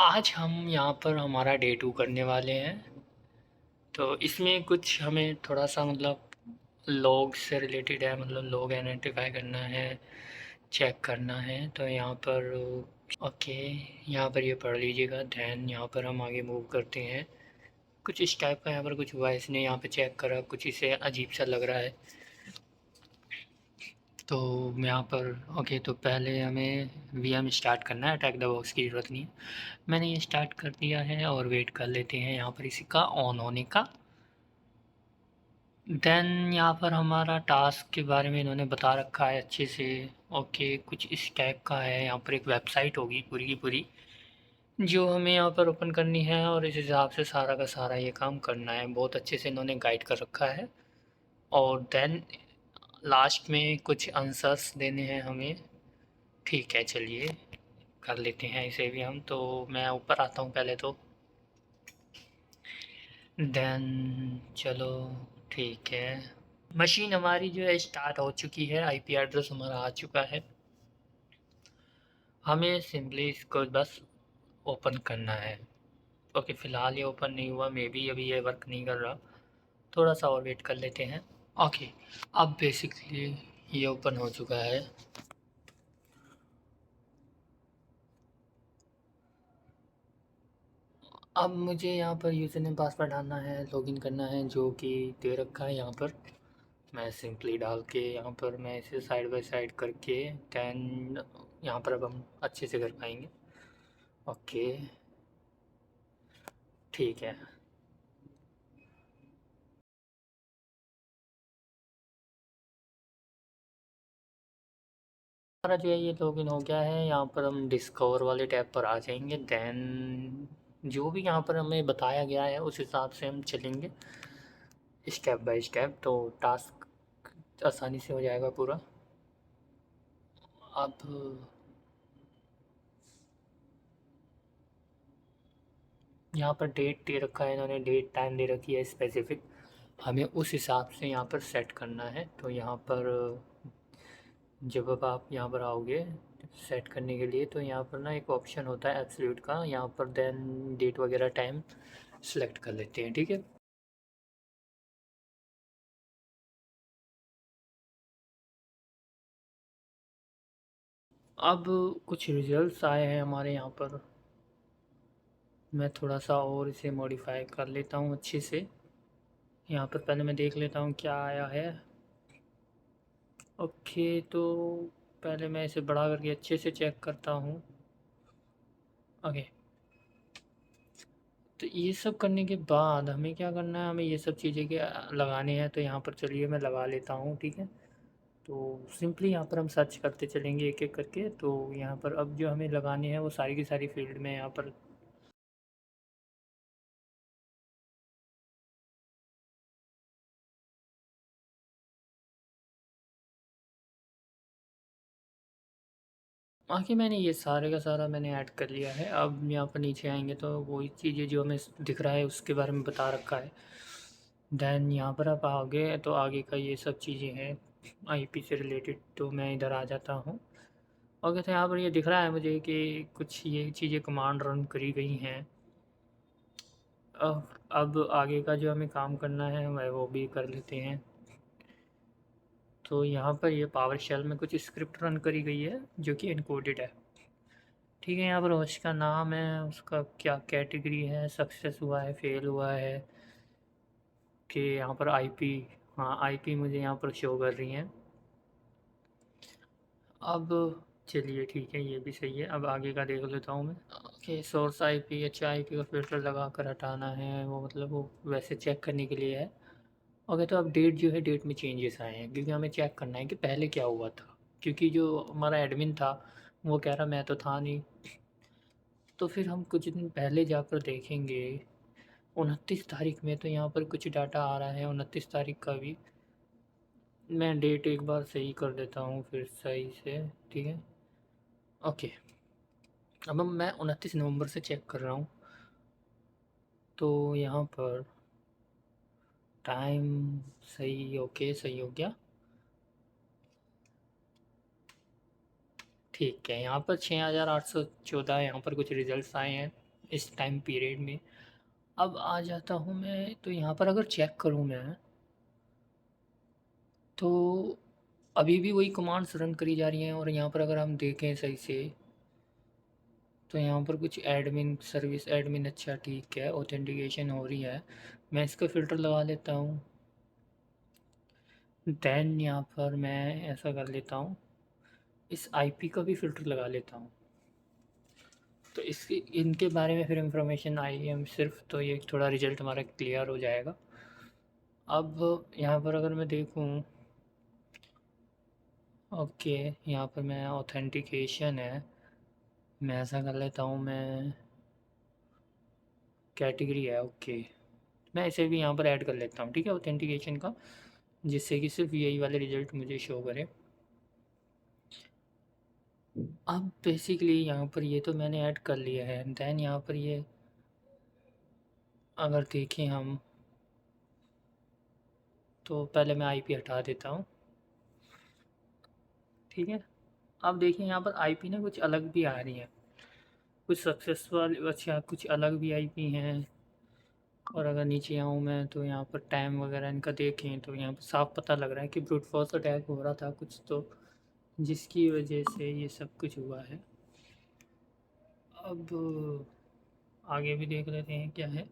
आज हम यहाँ पर हमारा डे 2 करने वाले हैं। तो इसमें कुछ हमें थोड़ा-सा मतलब लॉग से रिलेटेड है, मतलब लॉग आइडेंटिफ़ाई करना है, चेक करना है। तो यहाँ पर ओके, यहाँ पर ये पढ़ लीजिएगा। देन यहाँ पर हम आगे मूव करते हैं। कुछ इस टाइप का यहाँ पर कुछ हुआ है, इसने यहाँ पे चेक करा, कुछ इसे अजीब-सा लग रहा है। तो यहाँ पर ओके, तो पहले हमें वीएम स्टार्ट करना है, अटैक द बॉक्स की ज़रूरत नहीं है। मैंने ये स्टार्ट कर दिया है और वेट कर लेते हैं यहाँ पर इसका ऑन होने का। देन यहाँ पर हमारा टास्क के बारे में इन्होंने बता रखा है अच्छे से। ओके, कुछ इस टाइप का है। यहाँ पर एक वेबसाइट होगी पूरी की पूरी, जो हमें यहाँ पर ओपन करनी है और इस हिसाब से सारा का सारा ये काम करना है। बहुत अच्छे से इन्होंने गाइड कर रखा है। और देन लास्ट में कुछ आंसर्स देने हैं हमें। ठीक है, चलिए कर लेते हैं इसे भी हम। तो मैं ऊपर आता हूँ पहले तो। देन चलो, ठीक है। मशीन हमारी जो है स्टार्ट हो चुकी है, आईपी एड्रेस हमारा आ चुका है। हमें सिंपली इसको बस ओपन करना है। ओके, फ़िलहाल ये ओपन नहीं हुआ, मे बी अभी ये वर्क नहीं कर रहा। थोड़ा सा और वेट कर लेते हैं। ओके, अब बेसिकली ये ओपन हो चुका है। अब मुझे यहाँ पर यूज़र नेम पासवर्ड डालना है, लॉगिन करना है, जो कि दे रखा है यहाँ पर। मैं सिंपली डाल के यहाँ पर मैं इसे साइड बाय साइड करके दैन यहाँ पर अब हम अच्छे से कर पाएंगे। ओके, ठीक है। हमारा जो है ये लॉगिन हो गया है। यहाँ पर हम डिस्कवर वाले टैब पर आ जाएंगे। दैन जो भी यहाँ पर हमें बताया गया है उस हिसाब से हम चलेंगे स्टेप बाय स्टेप, तो टास्क आसानी से हो जाएगा पूरा। अब यहाँ पर डेट दे रखा है इन्होंने, डेट टाइम दे रखी है स्पेसिफिक। हमें उस हिसाब से यहाँ पर सेट करना है। तो यहाँ पर जब अब आप यहाँ पर आओगे सेट करने के लिए, तो यहाँ पर ना एक ऑप्शन होता है एब्सोल्यूट का। यहाँ पर देन डेट वगैरह टाइम सेलेक्ट कर लेते हैं, ठीक है। अब कुछ रिजल्ट्स आए हैं हमारे यहाँ पर। मैं थोड़ा सा और इसे मॉडिफाई कर लेता हूँ अच्छे से। यहाँ पर पहले मैं देख लेता हूँ क्या आया है। ओके, तो पहले मैं इसे बड़ा करके अच्छे से चेक करता हूँ। ओके, तो ये सब करने के बाद हमें क्या करना है, हमें ये सब चीज़ें के लगाने हैं। तो यहाँ पर चलिए मैं लगा लेता हूँ, ठीक है। तो सिंपली यहाँ पर हम सर्च करते चलेंगे एक एक करके। तो यहाँ पर अब जो हमें लगाने हैं वो सारी की सारी फील्ड में यहाँ पर बाकी मैंने ये सारे का सारा मैंने ऐड कर लिया है। अब यहाँ पर नीचे आएंगे तो वही चीज़ें जो हमें दिख रहा है उसके बारे में बता रखा है। देन यहाँ पर आप आओगे तो आगे का ये सब चीज़ें हैं आईपी से रिलेटेड। तो मैं इधर आ जाता हूँ। ओके, तो यहाँ पर ये दिख रहा है मुझे कि कुछ ये चीज़ें कमांड रन करी गई हैं। अब आगे का जो हमें काम करना है वह वो भी कर लेते हैं। तो यहाँ पर ये पावर शेल में कुछ स्क्रिप्ट रन करी गई है जो कि इनकोडेड है, ठीक है। यहाँ पर होस्ट का नाम है, उसका क्या कैटेगरी है, सक्सेस हुआ है, फेल हुआ है, कि यहाँ पर आईपी, हाँ आईपी मुझे यहाँ पर शो कर रही हैं। अब चलिए ठीक है, ये भी सही है। अब आगे का देख लेता हूँ मैं। ओके, सोर्स आईपी, अच्छा आईपी का फ़िल्टर लगा कर हटाना है, वो मतलब वो वैसे चेक करने के लिए है। ओके, तो अब डेट जो है, डेट में चेंजेस आए हैं क्योंकि हमें चेक करना है कि पहले क्या हुआ था। क्योंकि जो हमारा एडमिन था वो कह रहा मैं तो था नहीं। तो फिर हम कुछ दिन पहले जाकर देखेंगे। 29 तारीख में तो यहाँ पर कुछ डाटा आ रहा है, 29 तारीख का भी। मैं डेट एक बार सही कर देता हूँ फिर सही से, ठीक है। ओके, अब मैं 29 नवंबर से चेक कर रहा हूँ। तो यहाँ पर टाइम सही, ओके सही हो गया, ठीक है। यहाँ पर 6814 यहाँ पर कुछ रिजल्ट्स आए हैं। इस टाइम पीरियड में। अब आ जाता हूँ मैं, तो यहाँ पर अगर चेक करूँ मैं, तो अभी भी वही कमांड्स रन करी जा रही हैं। और यहाँ पर अगर हम देखें सही से, तो यहाँ पर कुछ एडमिन सर्विस एडमिन, अच्छा ठीक है, ऑथेंटिकेशन हो रही है। मैं इसका फ़िल्टर लगा लेता हूँ। देन यहाँ पर मैं ऐसा कर लेता हूँ, इस आईपी का भी फ़िल्टर लगा लेता हूँ। तो इसकी इनके बारे में फिर इंफॉर्मेशन आई है सिर्फ, तो ये थोड़ा रिजल्ट हमारा क्लियर हो जाएगा। अब यहाँ पर अगर मैं देखूँ, ओके, यहाँ पर मैं ऑथेंटिकेशन है, मैं ऐसा कर लेता हूँ, मैं कैटेगरी है, ओके, मैं इसे भी यहाँ पर ऐड कर लेता हूँ, ठीक है, ऑथेंटिकेशन का, जिससे कि सिर्फ यही वाले रिजल्ट मुझे शो करे। अब बेसिकली यहाँ पर ये तो मैंने ऐड कर लिया है। दैन यहाँ पर ये अगर देखें हम, तो पहले मैं आईपी हटा देता हूँ, ठीक है। अब देखिए यहाँ पर आईपी ना कुछ अलग भी आ रही है, कुछ सक्सेसफुल, अच्छा कुछ अलग भी आईपी हैं। और अगर नीचे आऊँ मैं, तो यहाँ पर टाइम वगैरह इनका देखें, तो यहाँ पर साफ पता लग रहा है कि ब्रूट फोर्स अटैक हो रहा था कुछ, तो जिसकी वजह से ये सब कुछ हुआ है। अब आगे भी देख लेते हैं क्या है।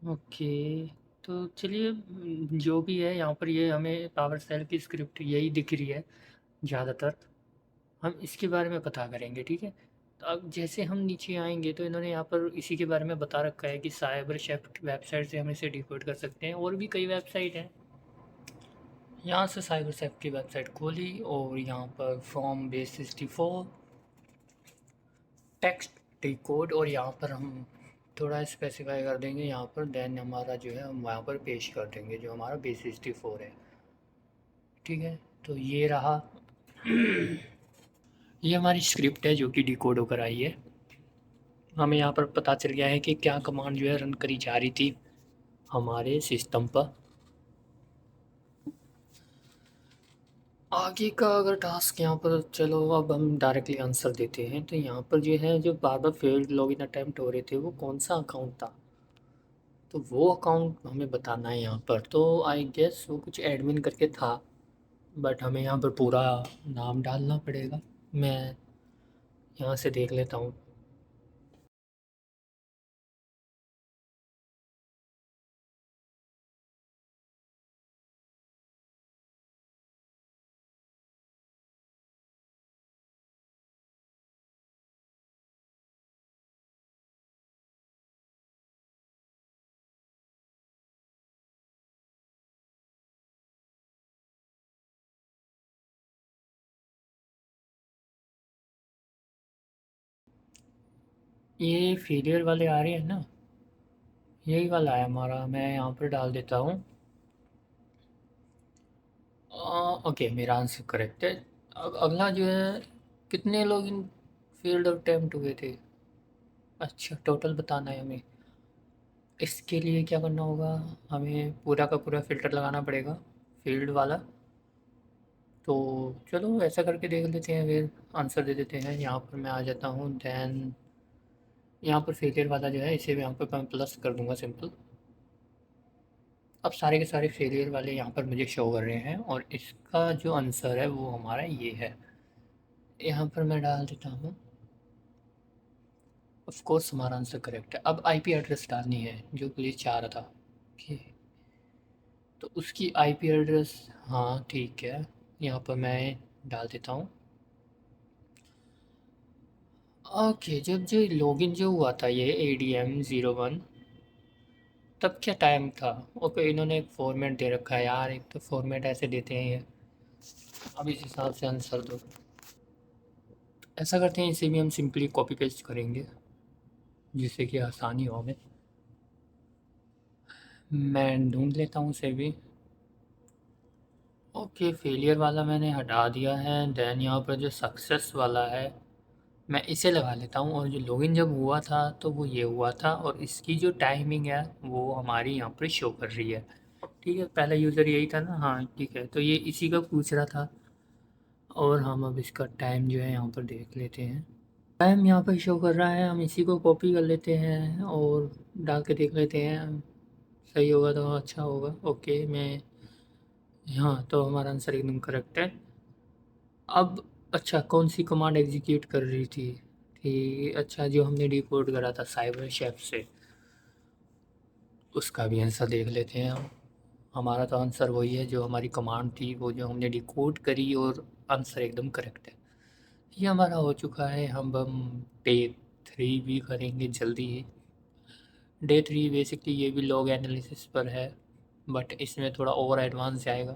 ओके, तो चलिए, जो भी है यहाँ पर, ये हमें पावर सेल की स्क्रिप्ट यही दिख रही है ज़्यादातर। हम इसके बारे में पता करेंगे, ठीक है। तो अब जैसे हम नीचे आएंगे, तो इन्होंने यहाँ पर इसी के बारे में बता रखा है कि साइबर शेफ्ट वेबसाइट से हम इसे डिकोड कर सकते हैं। और भी कई वेबसाइट हैं, यहाँ से साइबर शेफ्ट की वेबसाइट खोली, और यहाँ पर फ्रॉम बेस 64 टेक्स्ट डिकोड, और यहाँ पर हम थोड़ा स्पेसिफाई कर देंगे यहाँ पर, देन हमारा जो है हम वहाँ पर पेश कर देंगे जो हमारा बेस 64 है, ठीक है। तो ये रहा, ये हमारी स्क्रिप्ट है जो कि डिकोड होकर आई है। हमें यहाँ पर पता चल गया है कि क्या कमांड जो है रन करी जा रही थी हमारे सिस्टम पर। आगे का अगर टास्क यहाँ पर, चलो अब हम डायरेक्टली आंसर देते हैं। तो यहाँ पर जो है, जो बार बार फेल्ड लॉगिन अटैम्प्ट हो रहे थे, वो कौन सा अकाउंट था, तो वो अकाउंट हमें बताना है यहाँ पर। तो आई गेस वो कुछ एडमिन करके था, बट हमें यहाँ पर पूरा नाम डालना पड़ेगा। मैं यहाँ से देख लेता हूँ। ये फेलियर वाले आ रहे हैं ना, यही वाला है हमारा, मैं यहाँ पर डाल देता हूँ। ओके, मेरा आंसर करेक्ट है। अब अगला जो है, कितने लोग इन फील्ड अटेम्प्ट हुए थे, अच्छा टोटल बताना है हमें। इसके लिए क्या करना होगा, हमें पूरा का पूरा फ़िल्टर लगाना पड़ेगा, फील्ड वाला। तो चलो ऐसा करके देख लेते हैं, फिर आंसर दे देते हैं। यहाँ पर मैं आ जाता हूँ, दैन यहाँ पर फेलियर वाला जो है, इसे भी यहाँ पर मैं प्लस कर दूँगा सिंपल। अब सारे के सारे फेलियर वाले यहाँ पर मुझे शो कर रहे हैं, और इसका जो आंसर है वो हमारा ये है। यहाँ पर मैं डाल देता हूँ, ऑफ कोर्स हमारा आंसर करेक्ट है। अब आईपी एड्रेस डालनी है जो पुलिस चाह रहा था, ओके। तो उसकी आईपी एड्रेस, हाँ ठीक है, यहाँ पर मैं डाल देता हूँ। ओके, जब जो लॉगिन जो हुआ था ये ADM01, तब क्या टाइम था। ओके, इन्होंने एक फॉर्मेट दे रखा है यार, एक तो फॉर्मेट ऐसे देते हैं ये। अब इस हिसाब से आंसर दो। ऐसा करते हैं, इसे भी हम सिंपली कॉपी पेस्ट करेंगे, जिससे कि आसानी हो हमें। मैं ढूंढ लेता हूँ उसे भी। ओके, फेलियर वाला मैंने हटा दिया है। देन यहाँ पर जो सक्सेस वाला है, मैं इसे लगा लेता हूँ। और जो लॉगिन जब हुआ था, तो वो ये हुआ था, और इसकी जो टाइमिंग है वो हमारी यहाँ पर शो कर रही है, ठीक है, पहला यूज़र यही था ना, हाँ ठीक है, तो ये इसी का पूछ रहा था। और हम अब इसका टाइम जो है यहाँ पर देख लेते हैं। टाइम यहाँ पर शो कर रहा है, हम इसी को कॉपी कर लेते हैं और डाल के देख लेते हैं, सही होगा तो अच्छा होगा। ओके, मैं, हाँ तो हमारा आंसर एकदम करेक्ट है। अब अच्छा, कौन सी कमांड एग्जीक्यूट कर रही थी? अच्छा, जो हमने डिकोड करा था साइबर शेफ से, उसका भी आंसर देख लेते हैं हम। हमारा तो आंसर वही है जो हमारी कमांड थी, वो जो हमने डिकोड करी, और आंसर एकदम करेक्ट है। ये हमारा हो चुका है। हम डे 3 भी करेंगे जल्दी ही। डे 3 बेसिकली ये भी लॉग एनालिसिस पर है, बट इसमें थोड़ा और एडवांस जाएगा।